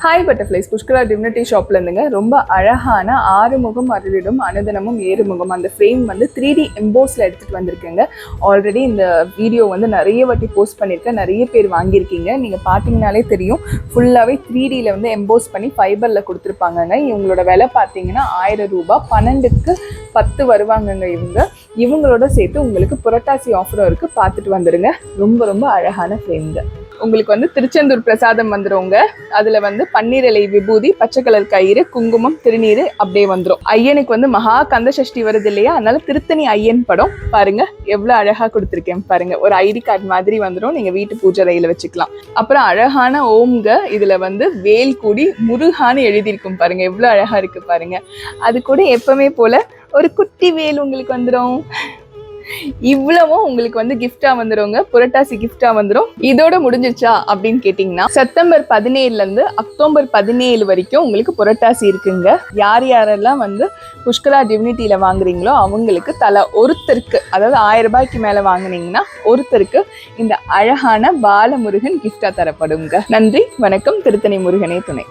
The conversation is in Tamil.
ஹாய் பட்டர்ஃப்ளைஸ், புஷ்கரா டிவினிட்டி ஷாப்ல இருந்துங்க. ரொம்ப அழகான ஆறுமுகம் அருளிடும் அனுதினமும் ஏறுமுகம் அந்த ஃப்ரேம் வந்து 3D எம்போஸ்ல எடுத்துட்டு வந்திருக்கேங்க. ஆல்ரெடி இந்த வீடியோ வந்து நிறைய வாட்டி போஸ்ட் பண்ணியிருக்கேன், நிறைய பேர் வாங்கியிருக்கீங்க. நீங்கள் பார்த்தீங்கனாலே தெரியும், ஃபுல்லாகவே 3Dயில் வந்து எம்போஸ் பண்ணி ஃபைபரில் கொடுத்துருப்பாங்கங்க. இவங்களோட விலை பார்த்தீங்கன்னா 1000 ரூபாய். 12க்கு 10 வருவாங்கங்க. இவங்களோட சேர்த்து உங்களுக்கு புரட்டாசி ஆஃபரும் இருக்குது, பார்த்துட்டு வந்துடுங்க. ரொம்ப ரொம்ப அழகான ஃப்ரேம்ங்க. உங்களுக்கு வந்து திருச்செந்தூர் பிரசாதம் வந்துடுங்க. அதில் வந்து பன்னீர் இலை விபூதி, பச்சை கலர் கயிறு, குங்குமம், திருநீர் அப்படியே வந்துடும். ஐயனுக்கு வந்து மகா கந்த சஷ்டி வருது இல்லையா, அதனால திருத்தணி ஐயன் படம் பாருங்க, எவ்வளோ அழகாக கொடுத்துருக்கேன் பாருங்க. ஒரு ஐடி கார்டு மாதிரி வந்துடும், நீங்கள் வீட்டு பூஜை அறையில் வச்சுக்கலாம். அப்புறம் அழகான ஓம்ங்க, இதில் வந்து வேல் கூடி முருகான்னு எழுதியிருக்கும் பாருங்க, எவ்வளோ அழகாக இருக்கு பாருங்க. அது கூட எப்பவுமே போல ஒரு குட்டி வேல் உங்களுக்கு வந்துடும். இவ்வளவும் உங்களுக்கு வந்து கிஃப்டா வந்துருங்க, புரட்டாசி கிஃப்டா வந்துடும். இதோட முடிஞ்சிச்சா அப்படின்னு கேட்டீங்கன்னா, செப்டம்பர் 17ல இருந்து அக்டோபர் 17 வரைக்கும் உங்களுக்கு புரட்டாசி இருக்குங்க. யாரெல்லாம் வந்து புஷ்கரா டிவினிட்டியில வாங்குறீங்களோ அவங்களுக்கு தலா ஒருத்தருக்கு, அதாவது 1000 ரூபாய்க்கு மேல வாங்குனீங்கன்னா ஒருத்தருக்கு இந்த அழகான பாலமுருகன் கிஃப்டா தரப்படுங்க. நன்றி, வணக்கம். திருத்தணி முருகனே துணை.